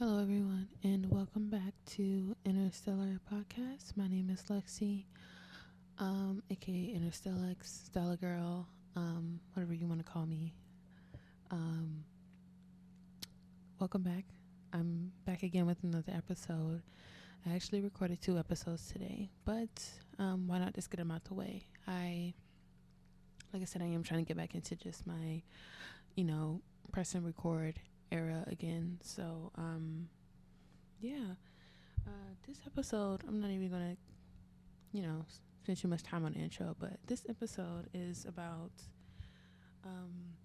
Hello, everyone, and welcome back to Interstellar Podcast. My name is Lexi, aka Interstellix, Stella Girl, whatever you want to call me. Um, Welcome back. I'm back again with another episode. I actually recorded 2 episodes today, but why not just get them out the way? Like I said, I am trying to get back into just my, press and record era again. So, yeah. This episode, I'm not even gonna, spend too much time on the intro, but this episode is about, um,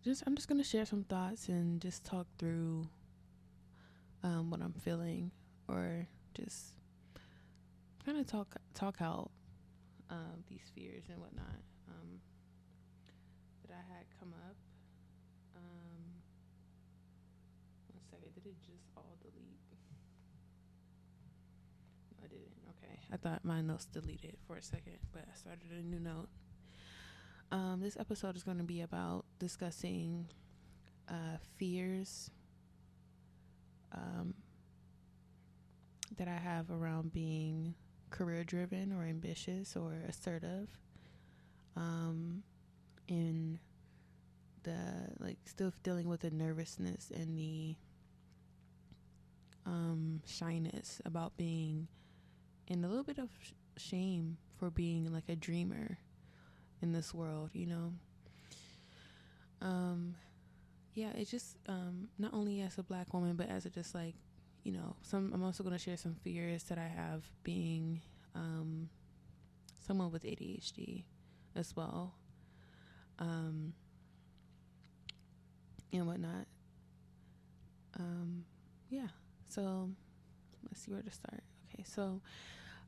I'm just gonna share some thoughts and just talk through, what I'm feeling, or just kind of talk out, these fears and whatnot, that I had come up. Um, 1 second, did it just all delete? I didn't. Okay. I thought my notes deleted for a second, but I started a new note. This episode is going to be about discussing fears um, that I have around being career driven or ambitious or assertive, in the still dealing with the nervousness and the shyness about being, and a little bit of shame for being like a dreamer in this world, yeah, it's just not only as a Black woman, but as a just I'm also going to share some fears that I have being someone with ADHD as well, and whatnot. Yeah, so let's see where to start. Okay, so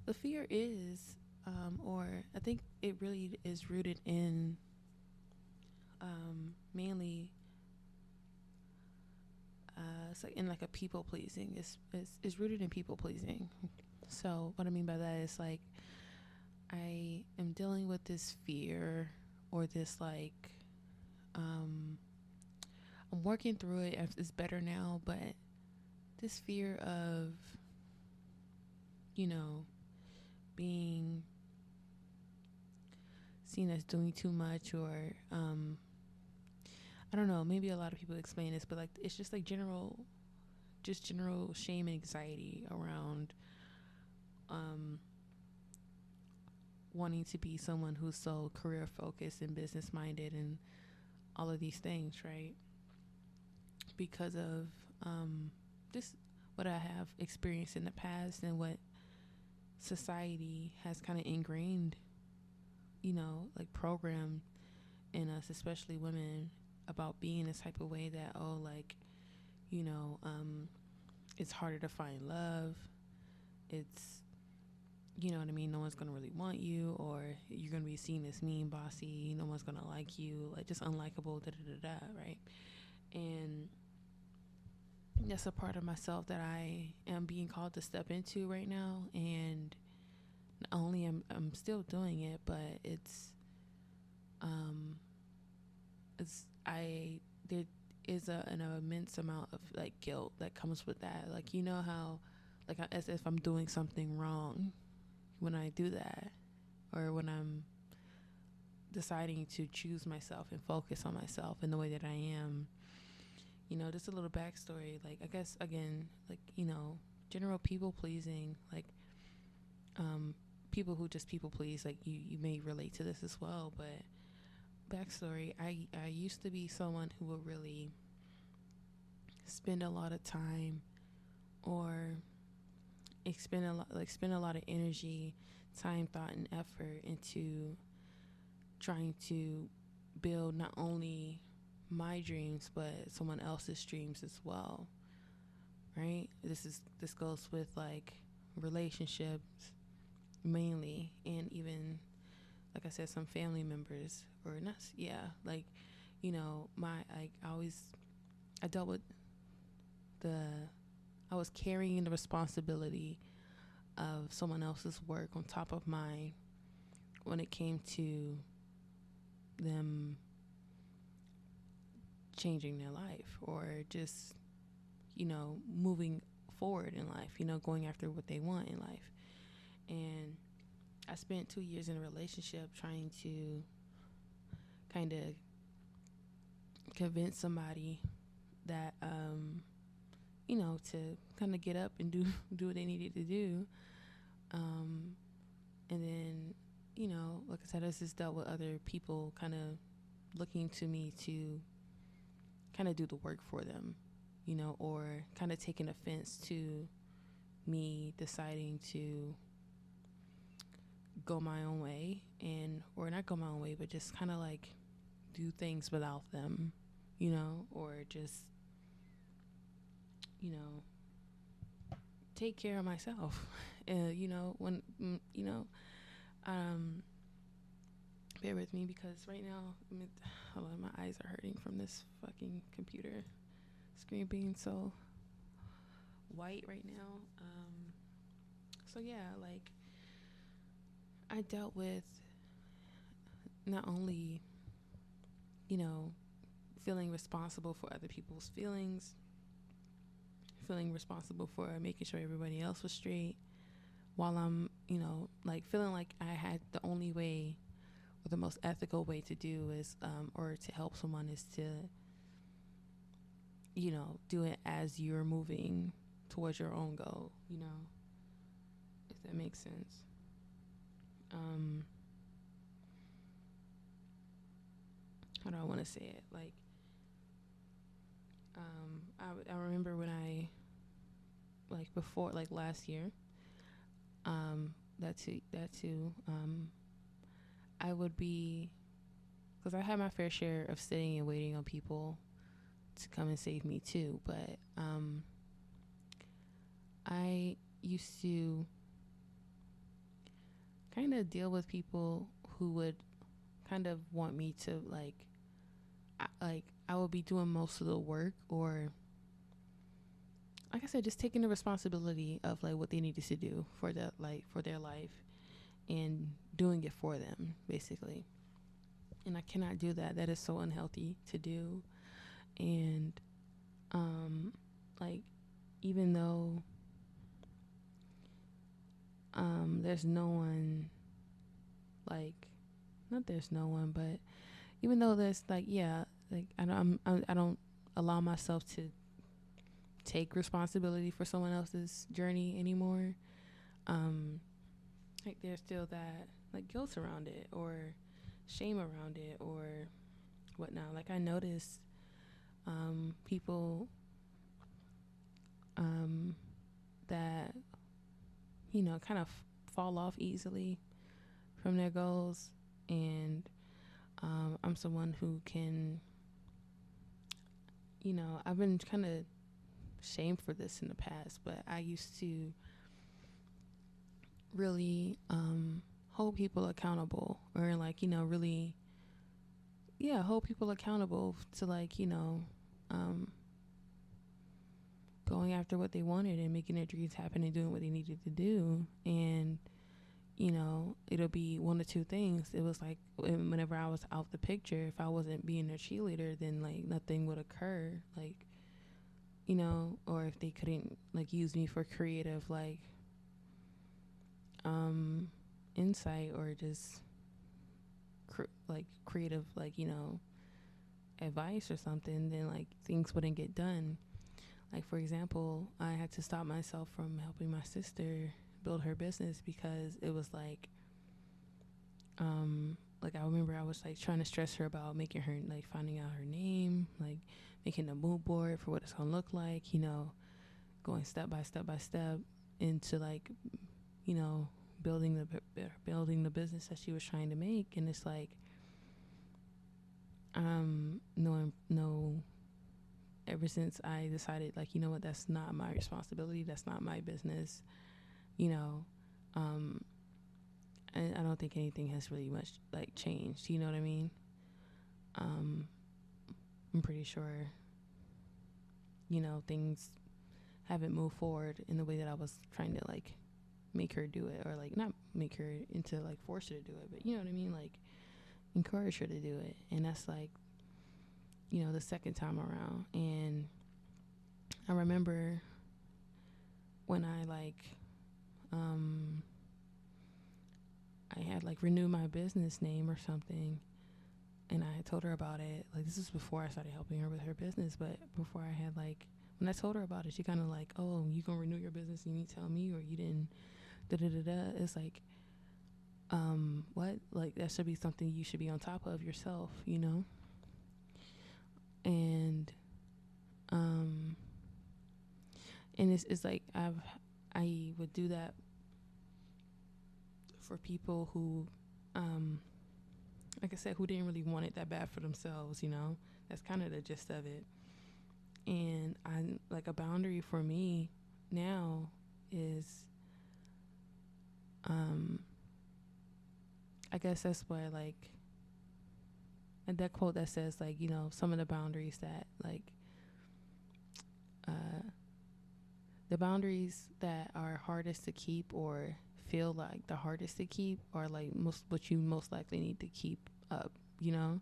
the fear is, or I think it really is rooted in, mainly, it's like in like a people pleasing. It's rooted in people pleasing. So what I mean by that is like I am dealing with this fear, or this I'm working through it. It's better now, but this fear of, being seen as doing too much, or I don't know, maybe a lot of people explain this, but like it's just like general shame and anxiety around wanting to be someone who's so career focused and business minded and all of these things, right? Because of just what I have experienced in the past and what society has kind of ingrained, like programmed in us, especially women, about being this type of way that, you know, um, it's harder to find love. It's, you know what I mean? No one's going to really want you, or you're going to be seen as mean, bossy. No one's going to like you, like just unlikable, right? And that's a part of myself that I am being called to step into right now. And not only I'm still doing it, but um, there is an immense amount of like guilt that comes with that. Like, how, like, as if I'm doing something wrong when I do that, or when I'm deciding to choose myself and focus on myself in the way that I am. Just a little backstory. Like, I guess again, like, general people pleasing, like, people who just people please, like you may relate to this as well. But backstory, I used to be someone who would really spend a lot of time, or spend a lot of energy, time, thought, and effort into trying to build not only my dreams but someone else's dreams as well, right? This goes with like relationships mainly, and even, like I said, some family members, or not, yeah, like, my, like, I dealt with the I was carrying the responsibility of someone else's work on top of mine when it came to them changing their life, or just moving forward in life, going after what they want in life. And I spent 2 years in a relationship trying to kind of convince somebody that, to kind of get up and do what they needed to do. And then, like I said, I just dealt with other people kind of looking to me to kind of do the work for them, or kind of taking offense to me deciding to go my own way, or not go my own way, but just kind of like do things without them, or just, take care of myself. When, bear with me because right now, hold on, my eyes are hurting from this fucking computer screen being so white right now. So yeah, like, I dealt with not only, feeling responsible for other people's feelings, feeling responsible for making sure everybody else was straight, while I'm, like feeling like I had the only way or the most ethical way to do is, or to help someone is to, do it as you're moving towards your own goal, if that makes sense. How do I want to say it? Like, I remember when I, like before, like last year, that too, I would be, because I had my fair share of sitting and waiting on people to come and save me too, but I used to kind of deal with people who would kind of want me to I would be doing most of the work, or like I said, just taking the responsibility of like what they needed to do for their life and doing it for them, basically. And I cannot do that. That is so unhealthy to do. And like, even though there's no one, like, not there's no one, but even though there's like, yeah, like I don't allow myself to take responsibility for someone else's journey anymore. Like there's still that like guilt around it, or shame around it, or whatnot. Like I notice people that kind of fall off easily from their goals, and I'm someone who can, I've been kind of shamed for this in the past, but I used to really hold people accountable, or like, really, yeah, hold people accountable to like, going after what they wanted and making their dreams happen and doing what they needed to do. And it'll be one of two things. It was like, whenever I was out the picture, if I wasn't being their cheerleader, then like nothing would occur, like, or if they couldn't like use me for creative like insight, or just like creative like advice or something, then like things wouldn't get done. Like, for example, I had to stop myself from helping my sister build her business because it was like I remember I was like trying to stress her about making her like finding out her name, like making a mood board for what it's gonna look like, going step by step into like building the business that she was trying to make. And it's like no ever since I decided like, what, that's not my responsibility, that's not my business, and I don't think anything has really much like changed, you know what I mean? I'm pretty sure things haven't moved forward in the way that I was trying to like make her do it, or like not make her into like force her to do it, but you know what I mean, like encourage her to do it. And that's like the second time around. And I remember when I like I had like renewed my business name or something, and I told her about it. Like, this is before I started helping her with her business, but before I had like, when I told her about it, she kind of like, oh, you gonna renew your business and you need to tell me, or you didn't, da da da da. It's like, what? Like, that should be something you should be on top of yourself, you know? And, and it's like, I would do that for people who, like I said, who didn't really want it that bad for themselves, you know? That's kind of the gist of it. And I like, a boundary for me now is, I guess that's why, like, and that quote that says, like, you know, some of the boundaries that, like, the boundaries that are hardest to keep or feel like the hardest to keep are like what you most likely need to keep up, you know?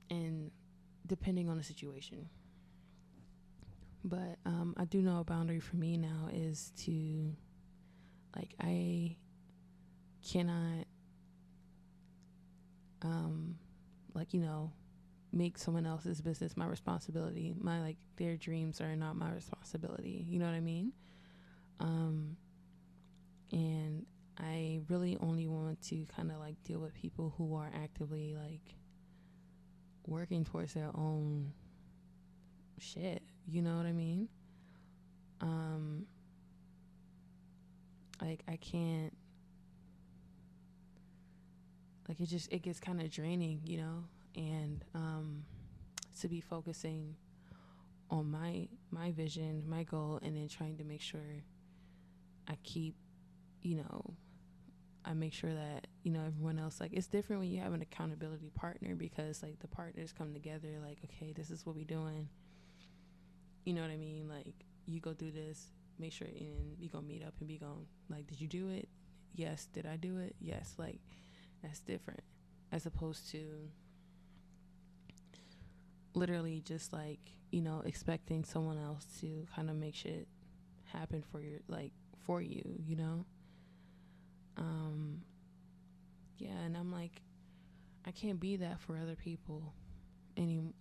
And depending on the situation. But I do know a boundary for me now is to, like, I cannot, like, you know, make someone else's business my responsibility. My, like, their dreams are not my responsibility. You know what I mean? And I really only want to kind of like deal with people who are actively like working towards their own shit. You know what I mean? Like, I can't, like, it gets kind of draining, you know? And to be focusing on my vision, my goal, and then trying to make sure I keep, you know, I make sure that, you know, everyone else, like, it's different when you have an accountability partner, because like the partners come together, like, okay, this is what we doing, you know what I mean? Like, you go do this, make sure, and we gonna meet up and be going, like, did you do it? Yes. Did I do it? Yes. Like, that's different, as opposed to literally just like, you know, expecting someone else to kind of make shit happen for your, like, for you, you know? Yeah, and I'm like, I can't be that for other people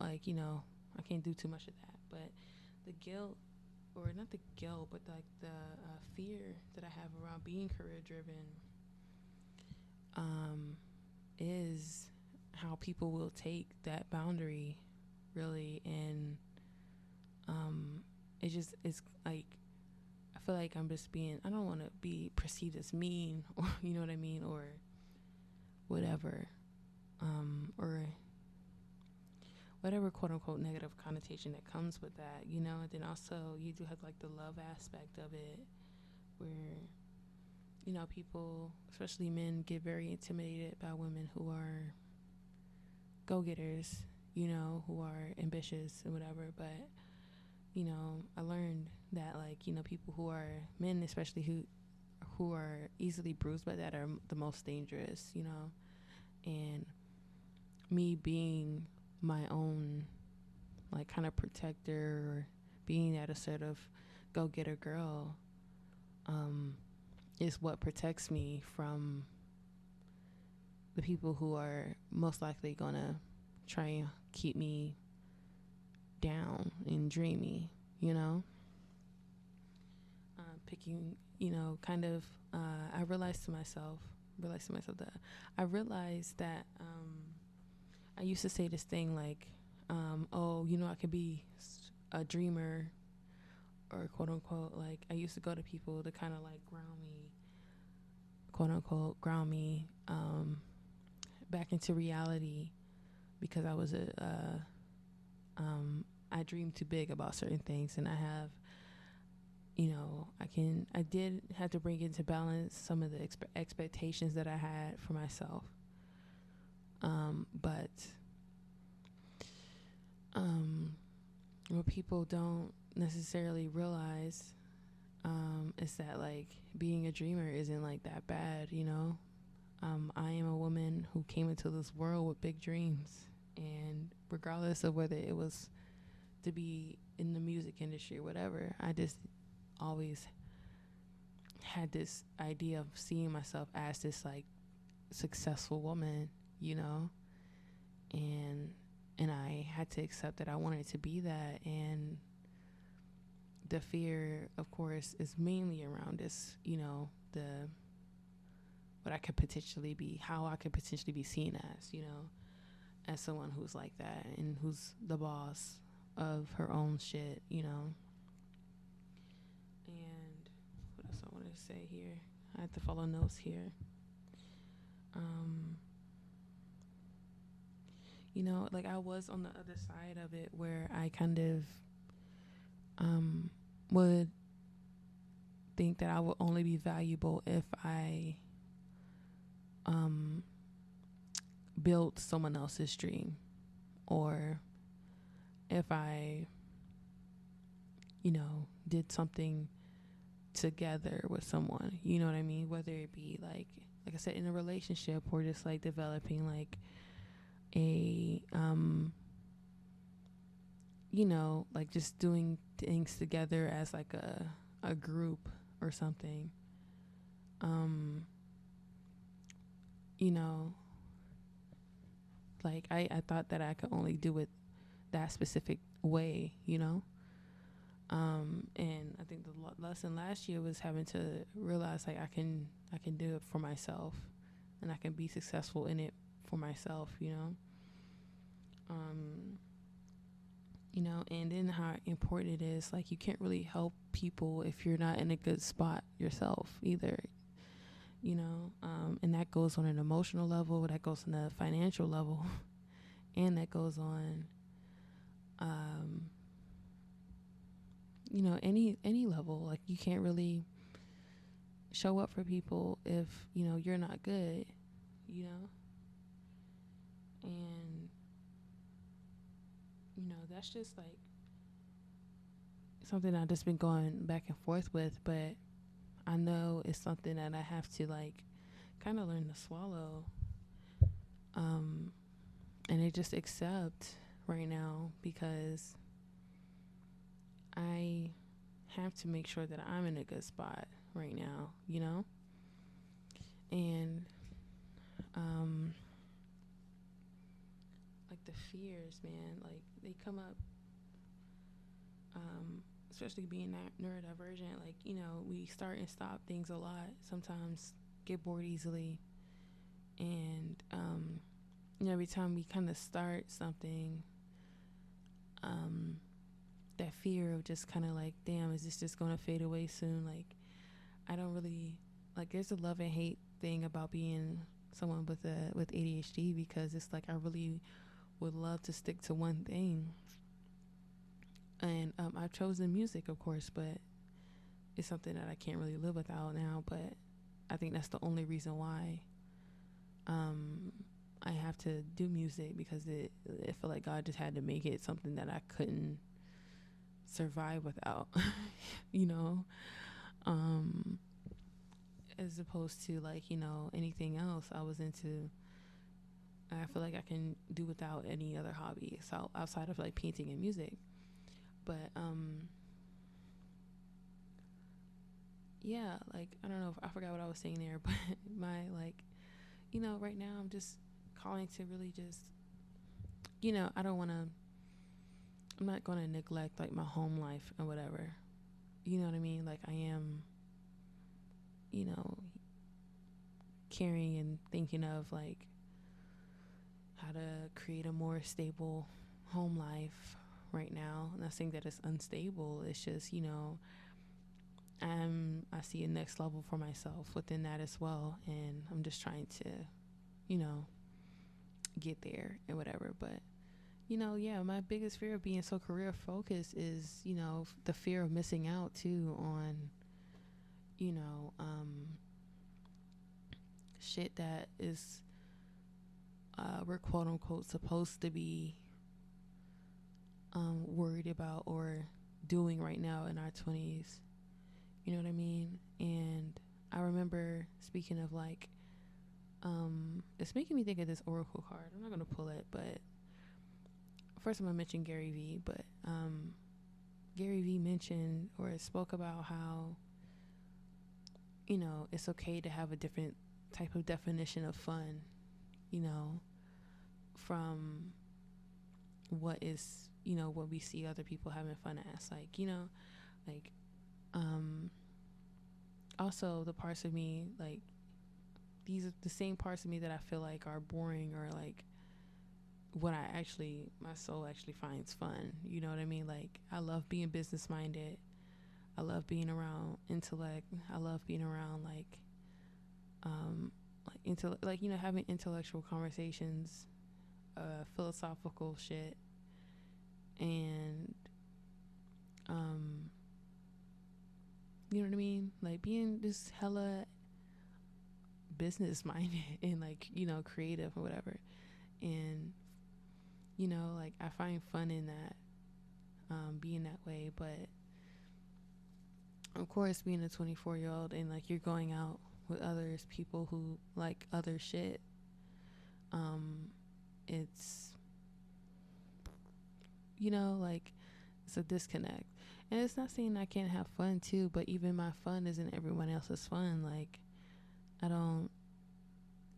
like, you know, I can't do too much of that. But the guilt, or not the guilt, but like the fear that I have around being career driven, is how people will take that boundary, really. And it just is like, I feel like I'm just being, I don't want to be perceived as mean, or, you know what I mean, or whatever, or whatever quote unquote negative connotation that comes with that, you know. And then also you do have like the love aspect of it, where, you know, people, especially men, get very intimidated by women who are go-getters, you know, who are ambitious and whatever. But, you know, I learned that, like, you know, people who are men, especially who are easily bruised by that, are the most dangerous, you know. And me being my own, like, kind of protector, or being that assertive go-getter girl, is what protects me from the people who are most likely gonna try and keep me down and dreamy, you know. Picking, you know, kind of, I realized that I used to say this thing like, oh, you know, I could be a dreamer, or quote unquote, like, I used to go to people to kind of like ground me, quote unquote, back into reality, because I was I dreamed too big about certain things. And I have, you know, I did have to bring into balance some of the expectations that I had for myself. But what people don't necessarily realize, is that, like, being a dreamer isn't like that bad, you know. I am a woman who came into this world with big dreams, and regardless of whether it was to be in the music industry or whatever. I just always had this idea of seeing myself as this like successful woman, you know, and I had to accept that I wanted to be that. And the fear, of course, is mainly around this, you know, the what I could potentially be, how I could potentially be seen as, you know, as someone who's like that and who's the boss of her own shit, you know. And what else I wanted to say here? I had to follow notes here. You know, like I was on the other side of it where I kind of would think that I would only be valuable if I built someone else's dream, or if I, you know, did something together with someone, you know what I mean? Whether it be like I said, in a relationship, or just like developing like a, you know, like just doing things together as like a group or something. You know, like I thought that I could only do it that specific way, you know. And I think the lesson last year was having to realize like I can do it for myself, and I can be successful in it for myself, you know. You know, and then how important it is, like you can't really help people if you're not in a good spot yourself either, you know. And that goes on an emotional level, that goes on a financial level, and that goes on you know, any level. Like you can't really show up for people if, you know, you're not good, you know. And you know, that's just like something I've just been going back and forth with, but I know it's something that I have to like kind of learn to swallow, and I just accept right now, because I have to make sure that I'm in a good spot right now, you know. And like the fears, man, like they come up, especially being neurodivergent. Like, you know, we start and stop things a lot, sometimes get bored easily, and you know, every time we kind of start something, that fear of just kind of like, damn, is this just gonna fade away soon? Like, I don't really like, there's a love and hate thing about being someone with ADHD, because it's like I really would love to stick to one thing, and I've chosen music, of course, but it's something that I can't really live without now. But I think that's the only reason why I have to do music, because it feel like God just had to make it something that I couldn't survive without, you know, as opposed to like, you know, anything else I was into. I feel like I can do without any other hobby, so outside of like painting and music. But yeah, like I don't know if I forgot what I was saying there, but my like, you know, right now I'm just calling to really just, you know, I'm not going to neglect like my home life and whatever, you know what I mean? Like I am, you know, caring and thinking of like how to create a more stable home life right now. I'm not saying that it's unstable, it's just, you know, I see a next level for myself within that as well, and I'm just trying to, you know, get there and whatever. But you know, yeah, my biggest fear of being so career focused is, you know, the fear of missing out too on, you know, shit that is we're quote unquote supposed to be worried about or doing right now in our 20s. You know what I mean? And I remember, speaking of like, it's making me think of this oracle card. I'm not going to pull it, but first I'm gonna mention Gary Vee, but Gary Vee mentioned or spoke about how, you know, it's okay to have a different type of definition of fun, you know, from what is, you know, what we see other people having fun as, like, you know, like, also the parts of me, like, these are the same parts of me that I feel like are boring, or like what I actually, my soul actually finds fun, you know what I mean? Like, I love being business minded, I love being around intellect, I love being around like, you know, having intellectual conversations, philosophical shit, and you know what I mean, like being just hella business minded and, like, you know, creative or whatever. And, you know, like, I find fun in that, being that way. But of course, being a 24-year-old and, like, you're going out with others, people who like other shit, it's, you know, like, it's a disconnect. And it's not saying I can't have fun too, but even my fun isn't everyone else's fun. Like, I don't,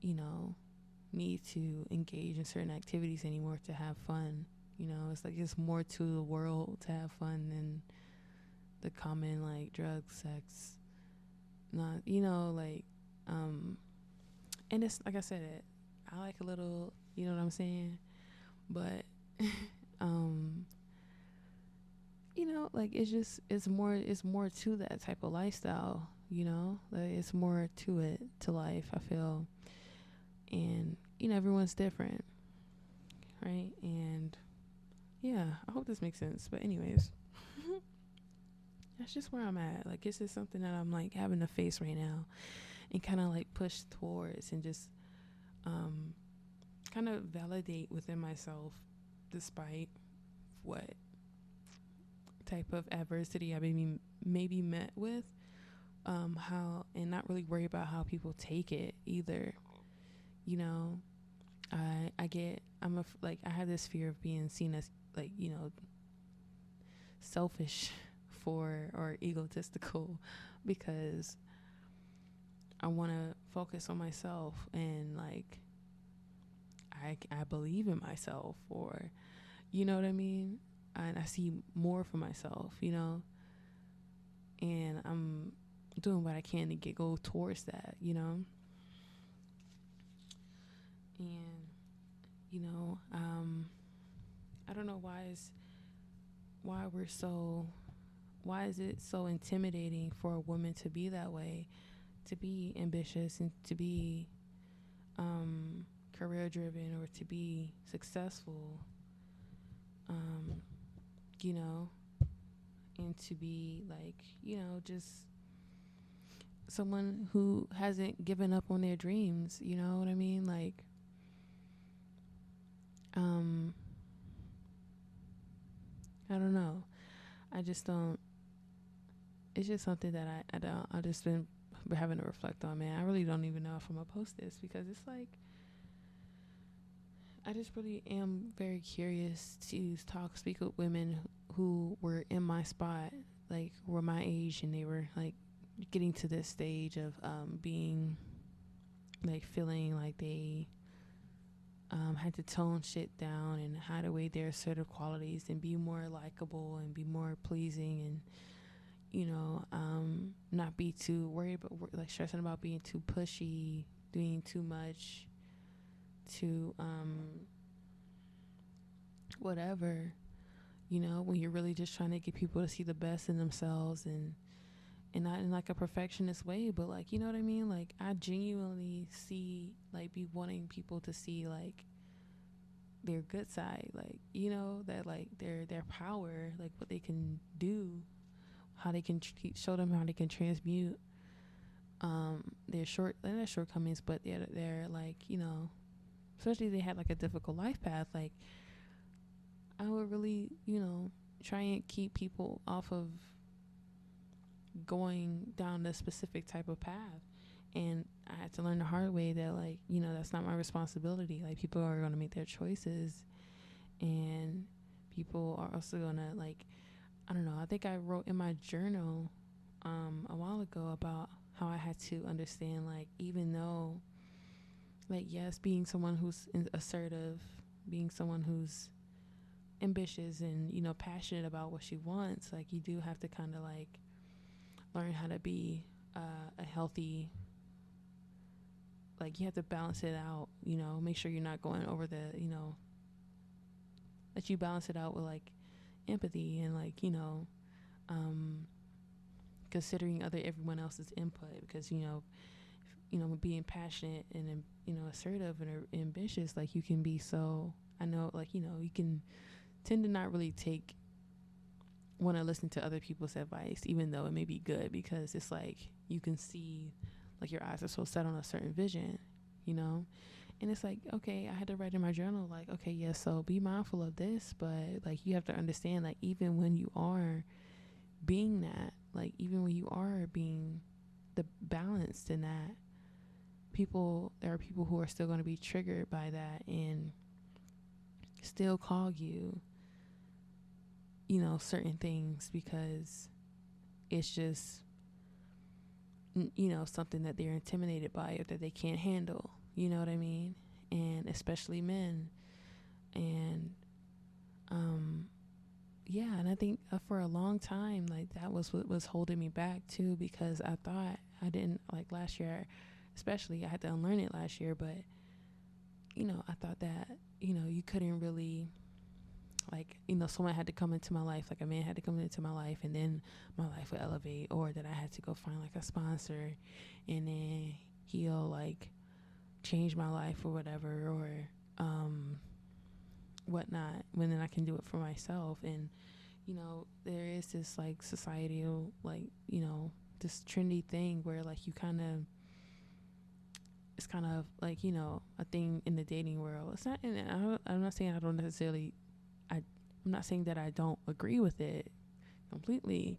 you know, need to engage in certain activities anymore to have fun. You know, it's like it's more to the world to have fun than the common, like, drugs, sex, not, you know, like, and it's like I said, I like a little, you know what I'm saying, but you know, like, it's more to that type of lifestyle, you know, like, it's more to it, to life, I feel. And, you know, everyone's different, right? And yeah, I hope this makes sense. But anyways, that's just where I'm at. Like, it's just something that I'm, like, having to face right now and kind of, like, push towards, and just kind of validate within myself, despite what type of adversity I maybe met with, how, and not really worry about how people take it either. You know, I have this fear of being seen as, like, you know, selfish or egotistical, because I want to focus on myself, and, like, I believe in myself, or, you know what I mean? And I see more for myself, you know, and I'm doing what I can to go towards that, you know. And, you know, I don't know why is it so intimidating for a woman to be that way, to be ambitious, and to be career driven, or to be successful, you know, and to be, like, you know, just someone who hasn't given up on their dreams, you know what I mean? Like, I don't know. I just don't. It's just something that I just been having to reflect on, man. I really don't even know if I'm gonna post this, because it's like, I just really am very curious to speak with women who were in my spot, like, were my age, and they were, like, getting to this stage of being, like, feeling like they had to tone shit down and hide away their assertive qualities and be more likable and be more pleasing, and, you know, not be too worried about, like, stressing about being too pushy, doing too much, to whatever, you know, when you're really just trying to get people to see the best in themselves, and not in, like, a perfectionist way, but, like, you know what I mean? Like, I genuinely see, like, be wanting people to see, like, their good side, like, you know, that, like, their power, like, what they can do, how they can show them how they can transmute their not shortcomings, but their, like, you know, especially if they had, like, a difficult life path. Like, I would really, you know, try and keep people off of going down this specific type of path. And I had to learn the hard way that, like, you know, that's not my responsibility. Like, people are going to make their choices, and people are also gonna like, I don't know, I think I wrote in my journal a while ago about how I had to understand, like, even though, like, yes, being someone who's assertive, being someone who's ambitious and, you know, passionate about what she wants, like, you do have to kind of like learn how to be a healthy, like, you have to balance it out, you know, make sure you're not going over the, you know, that you balance it out with like empathy and, like, you know, considering everyone else's input, because, you know, being passionate and, you know, assertive and ambitious, like, you can be so, I know, like, you know, you can tend to not really want to listen to other people's advice, even though it may be good, because it's like you can see, like, your eyes are so set on a certain vision, you know. And it's like, okay, I had to write in my journal, like, okay, yeah, so be mindful of this, but, like, you have to understand, like, even when you are being that, like, even when you are being the balanced in that, there are people who are still going to be triggered by that and still call you, you know, certain things, because it's just, you know, something that they're intimidated by or that they can't handle, you know what I mean? And especially men. And yeah, and I think for a long time, like, that was what was holding me back too, because I thought I didn't, like, last year especially, I had to unlearn it last year, but, you know, I thought that, you know, you couldn't really, like, you know, someone had to come into my life, like a man had to come into my life, and then my life would elevate, or that I had to go find like a sponsor and then he'll like change my life or whatever, or whatnot, when then I can do it for myself. And, you know, there is this like societal, like, you know, this trendy thing where, like, you kind of, it's kind of like, you know, a thing in the dating world. It's not, and I'm not saying I don't necessarily, I'm not saying that I don't agree with it completely.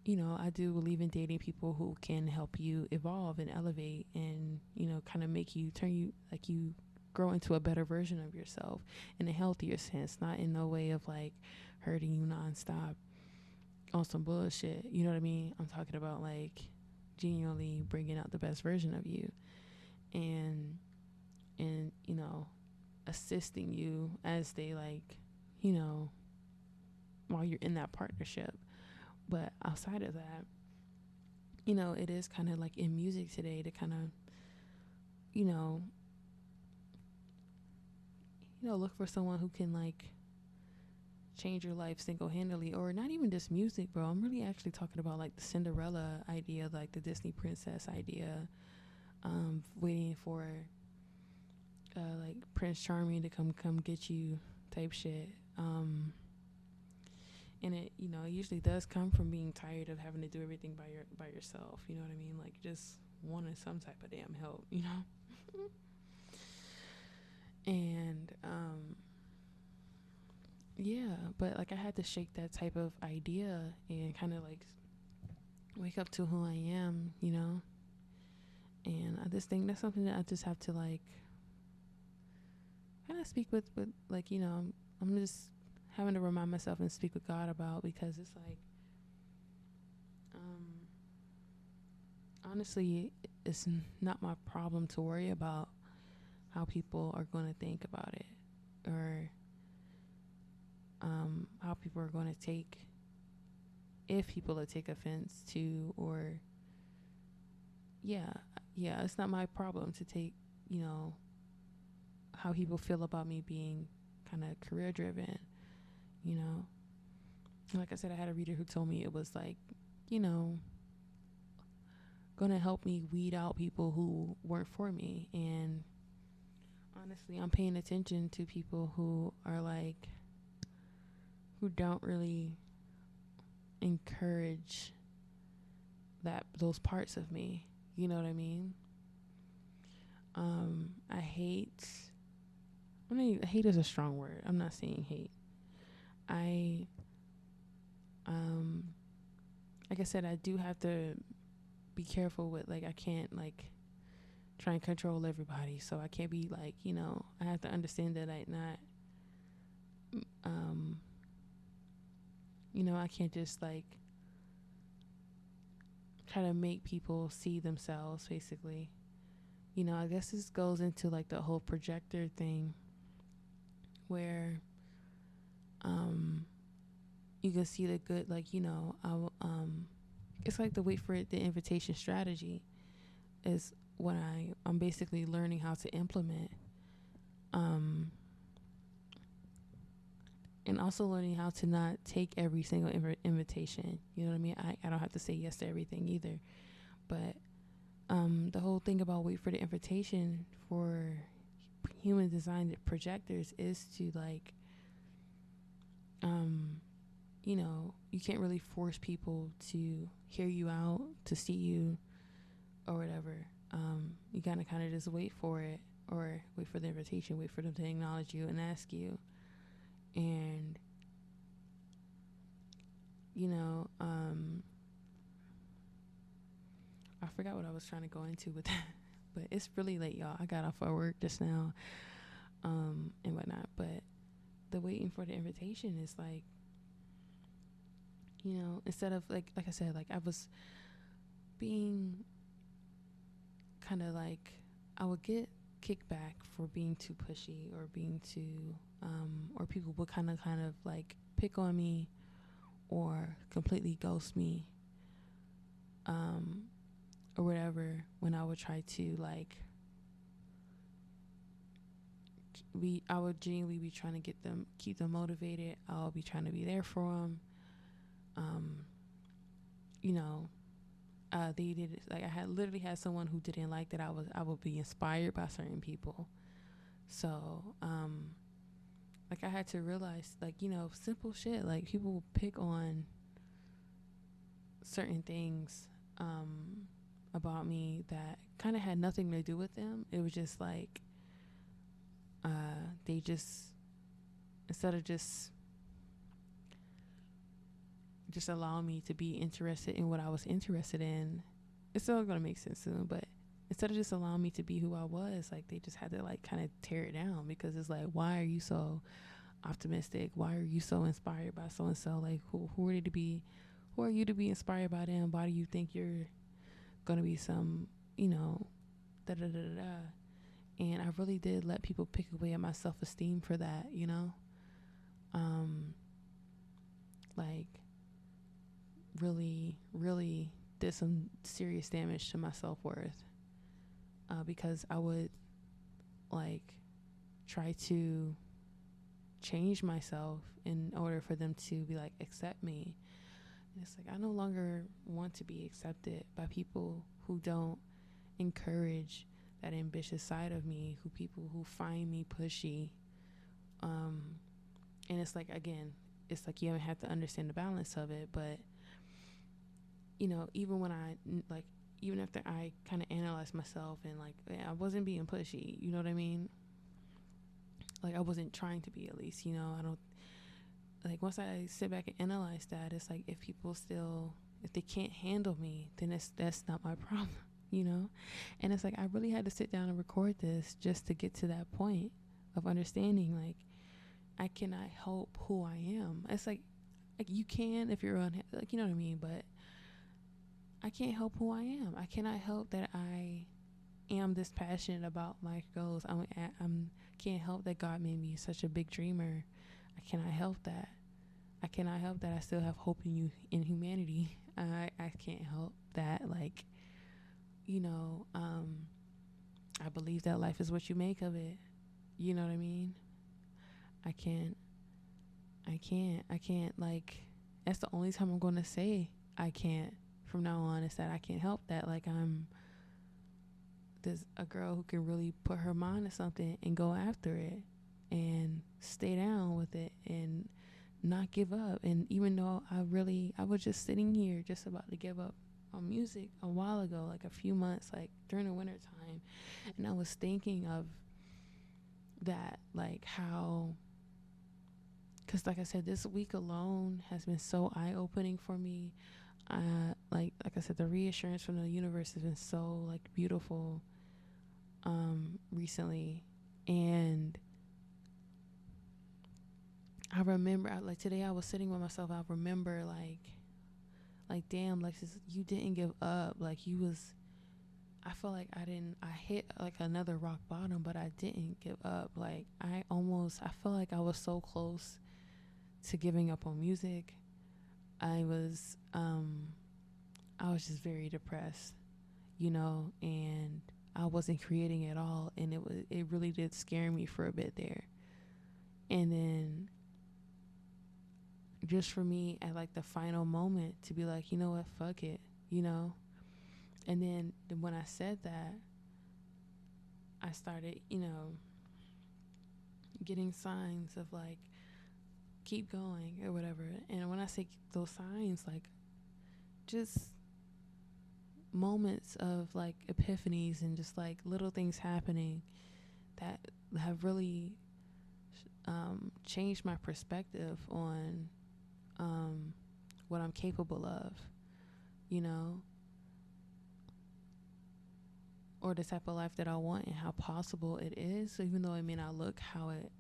You know, I do believe in dating people who can help you evolve and elevate and, you know, kind of make you, turn you, like, you grow into a better version of yourself in a healthier sense, not in no way of like hurting you nonstop on some bullshit. You know what I mean? I'm talking about like genuinely bringing out the best version of you, and you know, assisting you as they, like, you know, while you're in that partnership. But outside of that, you know, it is kind of like in music today to kind of, you know, look for someone who can like change your life single-handedly, or not even just music, bro. I'm really actually talking about like the Cinderella idea, like the Disney princess idea, waiting for like Prince Charming to come get you type shit. And it, you know, it usually does come from being tired of having to do everything by yourself. You know what I mean? Like, just wanting some type of damn help, you know? And yeah, but like I had to shake that type of idea and kind of like wake up to who I am, you know? And I just think that's something that I just have to like kind of speak with like, you know, I'm just having to remind myself and speak with God about, because it's like, honestly, it's not my problem to worry about how people are going to think about it, or how people are going to take, if people will take offense to, or yeah, it's not my problem to take, you know, how people feel about me being kind of career driven, you know. Like I said, I had a reader who told me it was like, you know, going to help me weed out people who weren't for me. And honestly, I'm paying attention to people who are like, who don't really encourage those parts of me. You know what I mean? Hate is a strong word. I'm not saying hate. Like I said, I do have to be careful with, like, I can't like try and control everybody. So I can't be like, you know, I have to understand that um, I can't just like try to make people see themselves, basically. I guess this goes into like the whole projector thing where you can see the good, like, it's like the wait for it, the invitation strategy is what I'm basically learning how to implement. And also learning how to not take every single invitation. You know what I mean? I don't have to say yes to everything either. But the whole thing about wait for the invitation for human designed projectors is to like, you can't really force people to hear you out, to see you, or whatever. You gotta kind of just wait for it, or wait for the invitation, wait for them to acknowledge you and ask you. And I forgot what I was trying to go into with that, but it's really late, y'all. I got off of work just now, and whatnot. But the waiting for the invitation is like, instead of like I said, like I was being kind of like, I would get kickback for being too pushy or being too, or people would kind of like pick on me or completely ghost me, or whatever, when I would try to like, I would genuinely be trying to keep them motivated. I'll be trying to be there for them. They did, like, I had literally had someone who didn't like that I would be inspired by certain people. So, like, I had to realize, like, simple shit, like, people will pick on certain things, about me that kind of had nothing to do with them. It was just like, they just, instead of just allow me to be interested in what I was interested in, it's still gonna make sense soon, but instead of just allowing me to be who I was, like, they just had to like kind of tear it down, because it's like, why are you so optimistic? Why are you so inspired by so and so? Like, who are you to be inspired by them? Why do you think you're gonna be some, da da da da da? And I really did let people pick away at my self-esteem for that, like, really, really did some serious damage to my self-worth, because I would like try to change myself in order for them to be like, accept me. And it's like, I no longer want to be accepted by people who don't encourage that ambitious side of me, people who find me pushy. And it's like, again, it's like, you have to understand the balance of it. But even when even after I kind of analyzed myself and like, I wasn't being pushy, you know what I mean? Like, I wasn't trying to be, at least, I don't, like, once I sit back and analyze that, it's like, if they can't handle me, then that's not my problem, And it's like, I really had to sit down and record this just to get to that point of understanding, like, I cannot help who I am. It's like you can if you're on, like, you know what I mean, but I can't help who I am. I cannot help that I am this passionate about my goals. I can't help that God made me such a big dreamer. I cannot help that. I cannot help that I still have hope in humanity. I can't help that, like, I believe that life is what you make of it. You know what I mean? I can't, like, that's the only time I'm going to say I can't from now on, is that I can't help that. Like, there's a girl who can really put her mind to something and go after it and stay down with it and not give up. And even though I was just sitting here just about to give up on music a while ago, like a few months, like during the winter time, and I was thinking of that, like, how, because like I said, this week alone has been so eye-opening for me. Like I said, the reassurance from the universe has been so, like, beautiful recently. And I remember, like today I was sitting with myself. I remember damn, like you didn't give up. Like you was, I feel like I hit like another rock bottom, but I didn't give up. Like I feel like I was so close to giving up on music. I was, I was just very depressed, and I wasn't creating at all. And it really did scare me for a bit there. And then just for me at like the final moment to be like, you know what, fuck it, and then when I said that, I started, getting signs of like keep going or whatever. And when I say those signs, like just moments of like epiphanies and just like little things happening that have really changed my perspective on what I'm capable of, or the type of life that I want and how possible it is. So even though it may not look how it,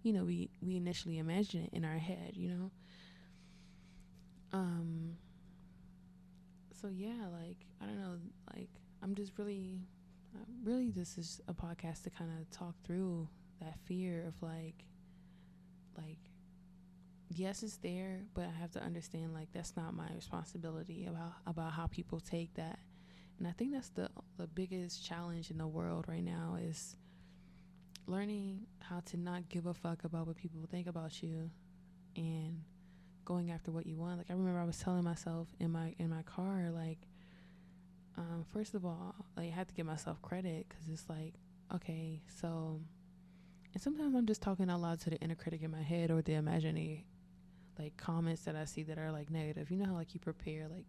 we initially imagine it in our head, So yeah, like, I don't know, like, I'm just really, this is a podcast to kind of talk through that fear of like, yes, it's there, but I have to understand like that's not my responsibility about how people take that. And I think that's the biggest challenge in the world right now is learning how to not give a fuck about what people think about you and going after what you want. Like I remember I was telling myself in my car, like, first of all, like I had to give myself credit because it's like, okay, so, and sometimes I'm just talking out loud to the inner critic in my head or the imaginary like comments that I see that are like negative. You know how like you prepare like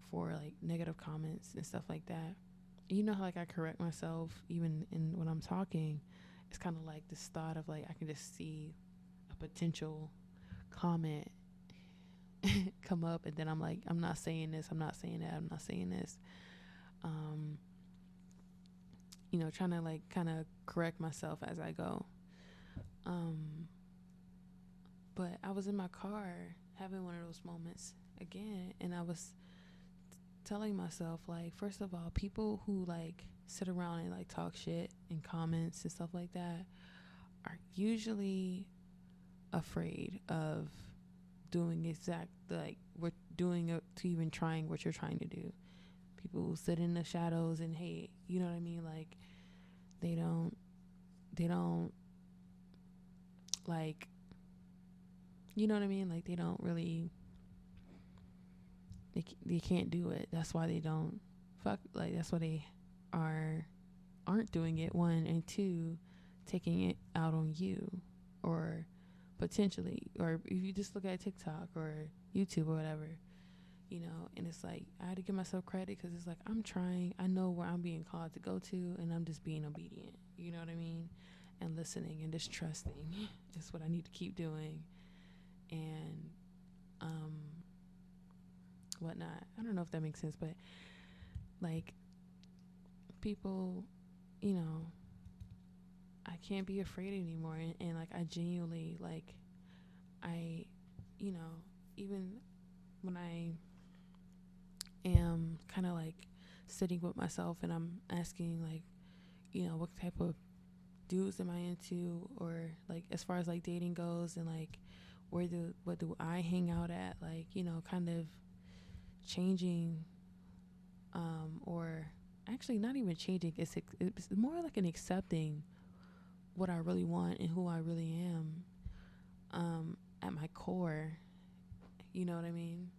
for like negative comments and stuff like that. You know how like I correct myself even in when I'm talking. It's kind of like this thought of like I can just see a potential comment come up, and then I'm like, I'm not saying this, I'm not saying that, I'm not saying this. Trying to like kind of correct myself as I go. But I was in my car having one of those moments again, and I was telling myself, like, first of all, people who like sit around and like talk shit in comments and stuff like that are usually afraid of doing we're doing to even trying what you're trying to do. People who sit in the shadows and hate, you know what I mean? Like they don't like, you know what I mean? Like they don't really, they can't do it. That's why they don't fuck. Like that's why they aren't doing it. One, and two, taking it out on you, or potentially, or if you just look at TikTok or YouTube or whatever, and it's like I had to give myself credit because it's like I'm trying. I know where I'm being called to go to, and I'm just being obedient. You know what I mean? And listening and just trusting is what I need to keep doing. And whatnot. I don't know if that makes sense, but like people, I can't be afraid anymore. And like I genuinely like even when I am kind of like sitting with myself and I'm asking like, what type of dudes am I into, or like as far as like dating goes, and like what do I hang out at, like, kind of changing, or actually not even changing, it's more like an accepting what I really want and who I really am, at my core. You know what I mean?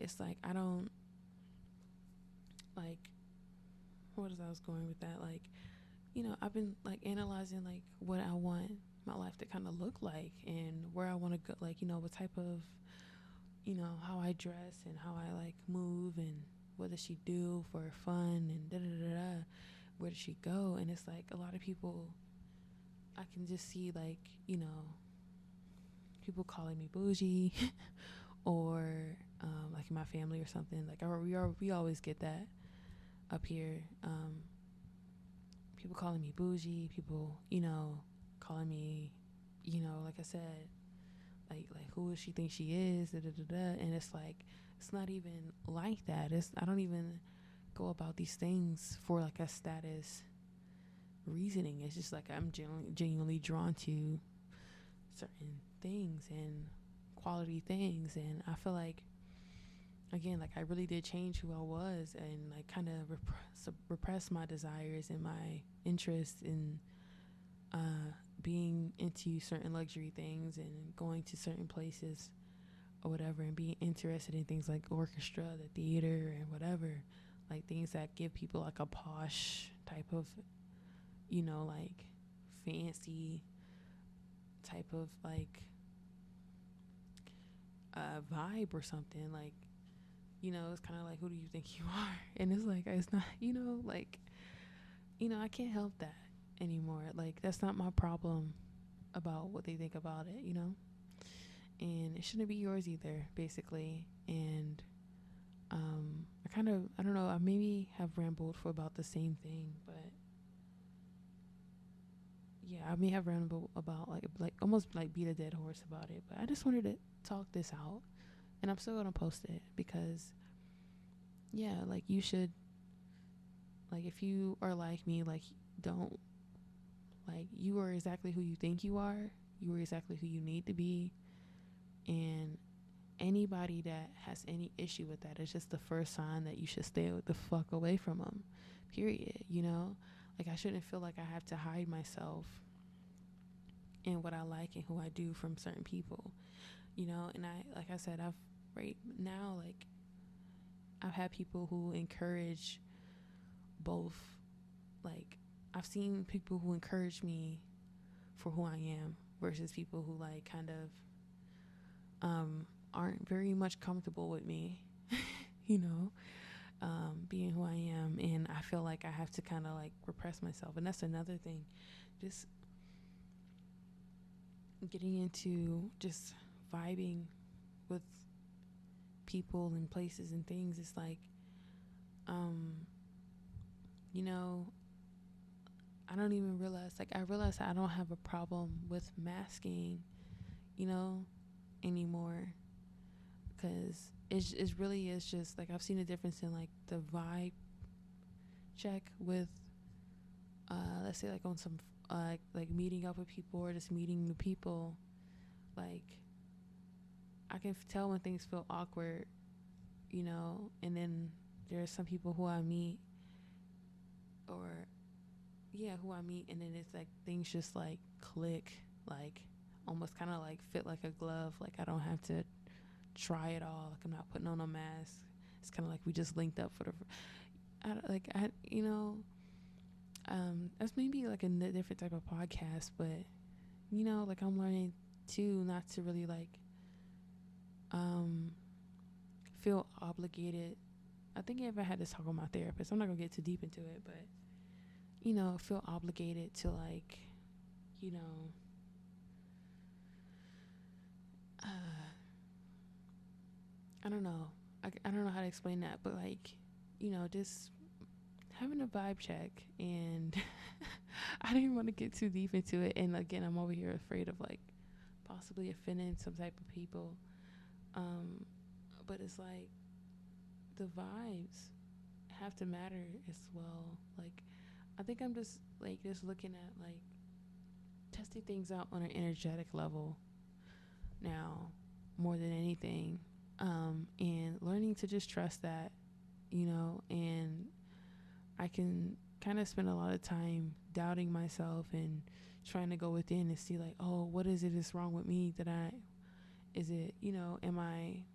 It's like I don't like, what is I was going with that, like, I've been like analyzing like what I want my life to kind of look like and where I want to go, like, what type of, how I dress and how I like move and what does she do for fun and da-da-da-da, where does she go. And it's like a lot of people, I can just see like, people calling me bougie or like in my family or something, like we always get that up here, people calling me bougie, people, calling me like I said, like who does she think she is, da, da, da, da. And it's like, it's not even like that. I don't even go about these things for like a status reasoning. It's just like I'm genuinely drawn to certain things and quality things, and I feel like, again, like I really did change who I was, and like kind of repress my desires and my interests in being into certain luxury things and going to certain places or whatever, and being interested in things like orchestra, the theater, and whatever, like things that give people like a posh type of, like fancy type of like vibe or something. Like, it's kind of like, who do you think you are? And it's like, it's not, like, I can't help that anymore. Like, that's not my problem about what they think about it, and it shouldn't be yours either, basically. And I don't know, I maybe have rambled for about the same thing, but yeah, I may have rambled about like almost like beat a dead horse about it, but I just wanted to talk this out, and I'm still gonna post it because, yeah, like you should, like if you are like me, like don't, like you are exactly who you think you are. You are exactly who you need to be, and anybody that has any issue with that is just the first sign that you should stay the fuck away from them. Period. Like I shouldn't feel like I have to hide myself and what I like and who I do from certain people. And like I said, right now, like I've had people who encourage both. Like I've seen people who encourage me for who I am versus people who like kind of aren't very much comfortable with me, being who I am, and I feel like I have to kind of like repress myself. And that's another thing, just getting into just vibing with people and places and things. It's like, I don't even realize, like I realize I don't have a problem with masking, anymore, because it really is just like I've seen a difference in like the vibe check with let's say like on some like meeting up with people or just meeting new people. Like I can tell when things feel awkward, and then there's some people who I meet, and then it's like things just like click, like almost kind of like fit like a glove. Like I don't have to try it all. Like I'm not putting on a mask. It's kind of like we just linked up for the, that's maybe like a different type of podcast, but like I'm learning too not to really like feel obligated. I think if I had this talk with my therapist, I'm not gonna get too deep into it, but feel obligated to like, I don't know. I don't know how to explain that, but like, just having a vibe check. And I didn't want to get too deep into it. And again, I'm over here afraid of like possibly offending some type of people. But it's like the vibes have to matter as well. Like, I think I'm just looking at like testing things out on an energetic level now more than anything. And learning to just trust that, and I can kind of spend a lot of time doubting myself and trying to go within and see like, oh, what is it that's wrong with me am I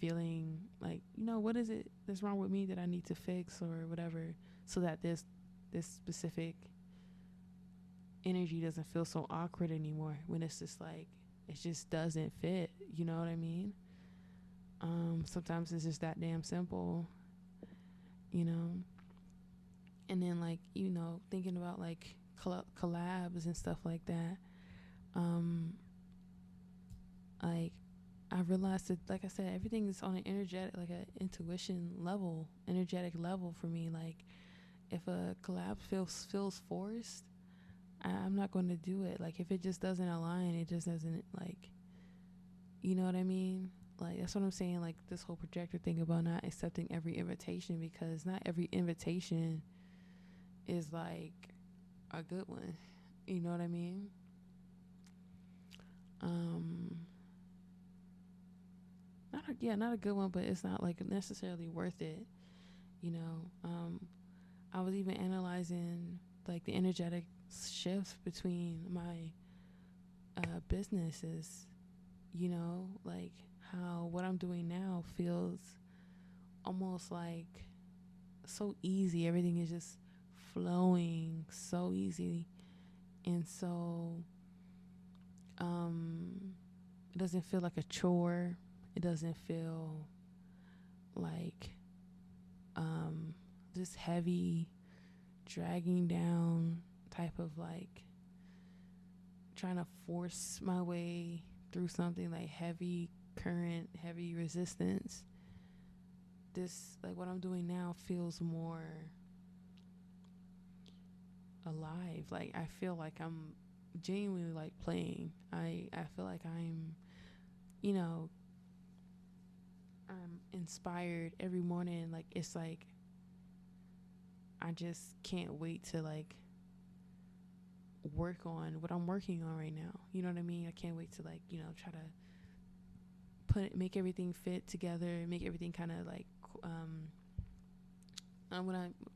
feeling like, what is it that's wrong with me that I need to fix or whatever, so that this specific energy doesn't feel so awkward anymore when it's just like, it just doesn't fit, you know what I mean? Sometimes it's just that damn simple, and then like, thinking about like collabs and stuff like that. Like I realized that, like I said, everything is on an energetic, like an intuition level, energetic level for me. Like if a collab feels forced, I'm not going to do it. Like, if it just doesn't align, it just doesn't, like, you know what I mean? Like, that's what I'm saying, like, this whole projector thing about not accepting every invitation, because not every invitation is, like, a good one. You know what I mean? Not a good one, but it's not, like, necessarily worth it, you know? I was even analyzing, like, the energetic shifts between my businesses, you know, like, how what I'm doing now feels almost like so easy. Everything is just flowing so easy. And so it doesn't feel like a chore. It doesn't feel like this heavy, dragging down type of, like, trying to force my way through something, like heavy current, heavy resistance. This, like, what I'm doing now feels more alive. Like, I feel like I'm genuinely, like, playing. I feel like I'm, you know, I'm inspired every morning. Like, it's like I just can't wait to, like, work on what I'm working on right now. You know what I mean? I can't wait to, like, you know, try to make everything fit together, make everything kind of like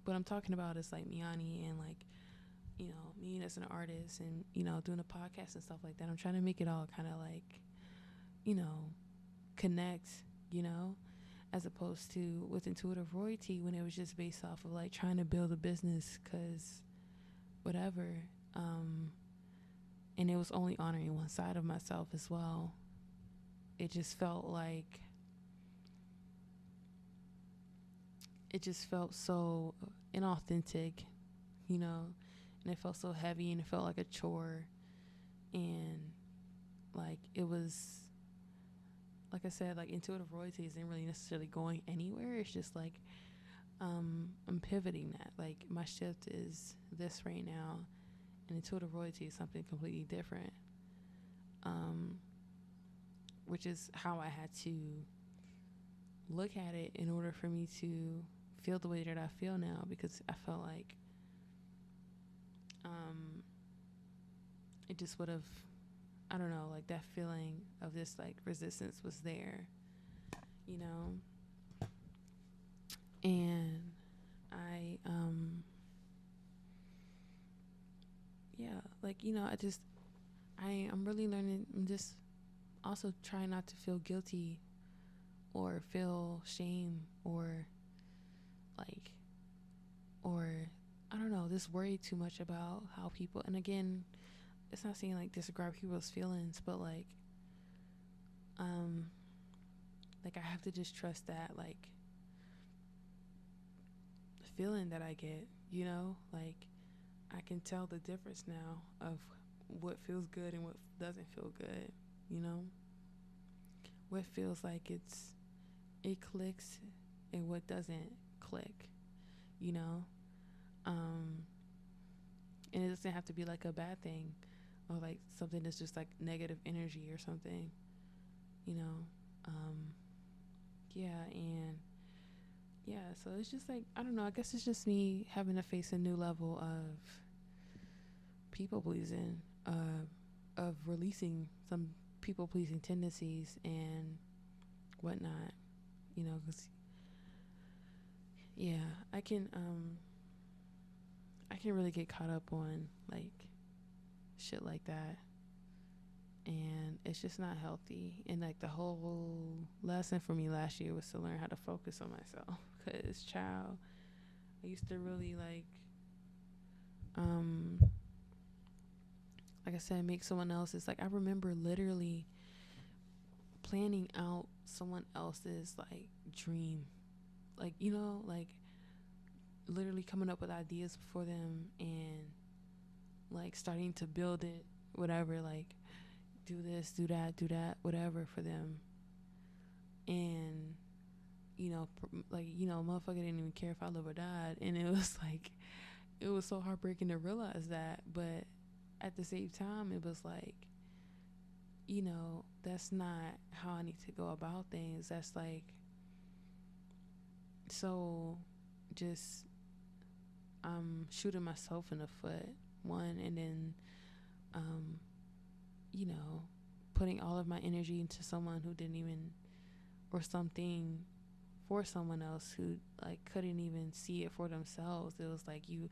what I'm talking about is, like, Miani and, like, you know, me as an artist and, you know, doing a podcast and stuff like that. I'm trying to make it all kind of, like, you know, connect, you know, as opposed to with Intuitive Royalty, when it was just based off of, like, trying to build a business because whatever. And it was only honoring one side of myself as well. It just felt like, it just felt so inauthentic, you know, and it felt so heavy and it felt like a chore. And, like, it was, like I said, like, Intuitive Royalty isn't really necessarily going anywhere. It's just like, I'm pivoting that. Like, my shift is this right now, and Intuitive Royalty is something completely different. Which is how I had to look at it in order for me to feel the way that I feel now, because I felt like it just would have, I don't know, like, that feeling of this, like, resistance was there, you know. And I yeah, like, you know, I'm really learning. I'm just also trying not to feel guilty or feel shame or, like, or I don't know, just worry too much about how people, and again, it's not saying, like, disregard people's feelings, but, like I have to just trust that, like, feeling that I get, you know, like, I can tell the difference now of what feels good and what doesn't feel good, you know, what feels like it clicks and what doesn't click, you know. And it doesn't have to be, like, a bad thing or, like, something that's just, like, negative energy or something, you know. Yeah, and yeah, so it's just, like, I don't know, I guess it's just me having to face a new level of people pleasing, of releasing some people pleasing tendencies and whatnot, you know, because yeah, I can really get caught up on, like, shit like that, and it's just not healthy. And, like, the whole lesson for me last year was to learn how to focus on myself, because, child, I used to really, like I said, make someone else's, like, I remember literally planning out someone else's, like, dream, like, you know, like, literally coming up with ideas for them and, like, starting to build it, whatever, like, do this, do that, whatever for them. And, you know, like, you know, motherfucker didn't even care if I live or died. And it was like, it was so heartbreaking to realize that. But at the same time, it was like, that's not how I need to go about things. That's like, so just I'm shooting myself in the foot, one, and then, um, you know, putting all of my energy into someone who didn't even, or something for someone else who like couldn't even see it for themselves. It was like you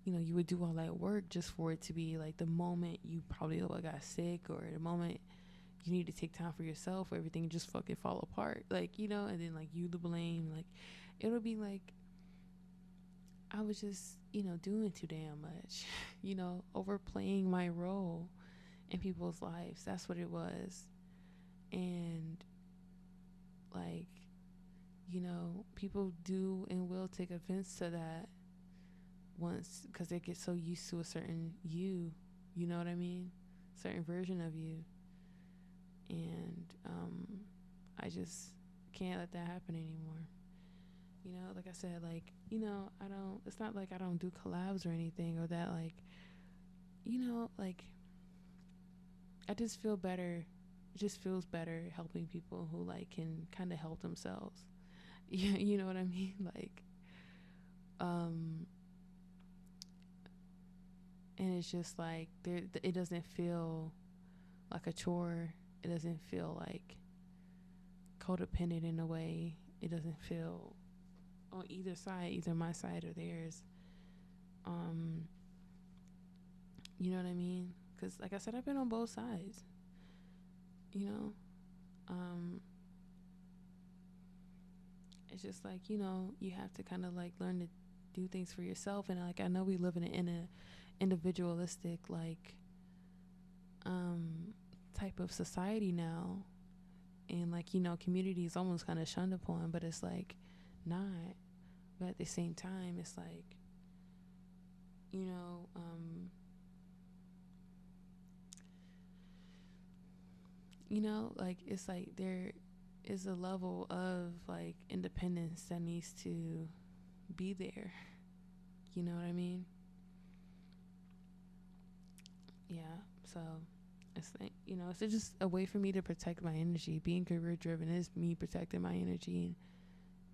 would do all that work just for it to be like the moment you probably got sick, or the moment you need to take time for yourself, everything just fucking fall apart, like, and then like you the blame. Like, it'll be like I was just doing too damn much, overplaying my role in people's lives. That's what it was. And like, people do and will take offense to that once, because they get so used to a certain you know what I mean, certain version of you. And I just can't let that happen anymore. Like I said, like, I don't, it's not like I don't do collabs or anything, or that, like, like, I just feel better. It just feels better helping people who like can kind of help themselves. Yeah, you know what I mean? Like, and it's just like it doesn't feel like a chore. It doesn't feel like codependent in a way. It doesn't feel on either side, either my side or theirs. You know what I mean? Because like I said, I've been on both sides. It's just like, you have to kind of like learn to do things for yourself. And like, I know we live in a individualistic like type of society now, and like, community is almost kind of shunned upon, but it's like not. But at the same time, it's like, like, it's like there is a level of like independence that needs to be there. You know what I mean? Yeah. So it's like, it's just a way for me to protect my energy. Being career driven is me protecting my energy,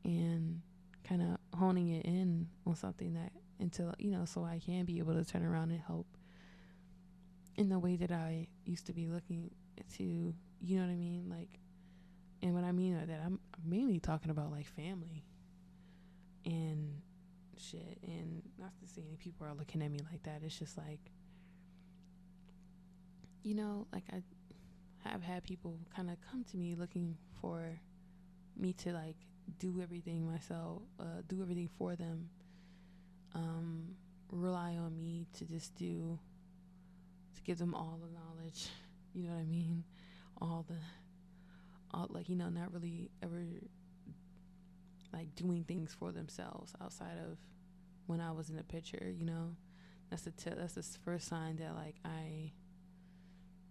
and kind of honing it in on something that, until, so I can be able to turn around and help in the way that I used to be looking to, you know what I mean? Like, and what I mean by that, I'm mainly talking about like family and shit. And not to say any people are looking at me like that. It's just like, like I have had people kind of come to me looking for me to like do everything myself, do everything for them, rely on me to give them all the knowledge, you know what I mean? All like, not really ever like doing things for themselves outside of when I was in the picture, that's the first sign that like I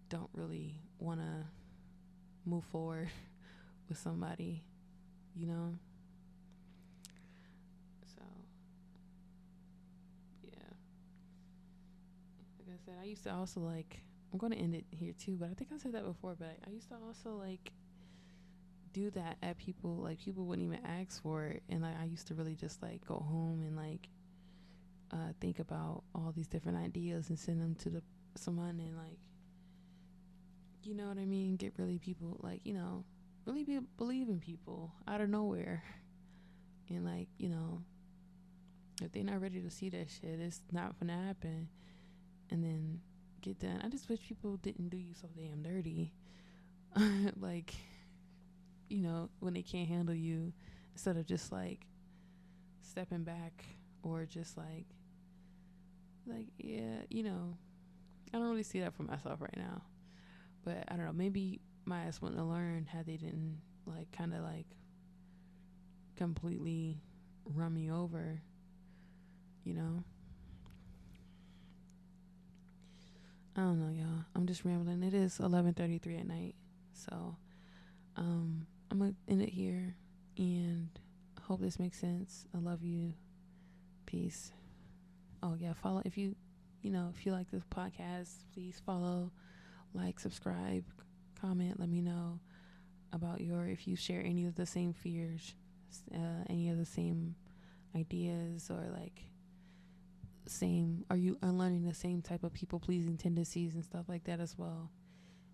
don't really want to move forward with somebody, So, yeah. Like I said, I used to also like, I'm going to end it here too, but I think I said that before, but I used to also like do that at people, like people wouldn't even ask for it. And like, I used to really just like go home and like, think about all these different ideas and send them to someone, and like, you know what I mean? Get really people like, really believe in people out of nowhere. And like, if they're not ready to see that shit, it's not gonna happen. And then get done. I just wish people didn't do you so damn dirty. Like, when they can't handle you, instead of just like stepping back, or just like, yeah, I don't really see that for myself right now. But I don't know, maybe my ass wouldn't have learned had they didn't like kind of like completely run me over, I don't know, y'all. I'm just rambling. It is 11:33 at night, so I'm gonna end it here, and hope this makes sense. I love you. Peace. Oh yeah, follow if you if you like this podcast, please follow, like, subscribe, comment. Let me know about if you share any of the same fears, any of the same ideas, or like are you unlearning the same type of people pleasing tendencies and stuff like that as well,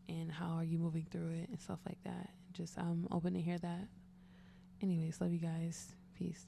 and how are you moving through it and stuff like that. I'm open to hear that. Anyways, love you guys. Peace.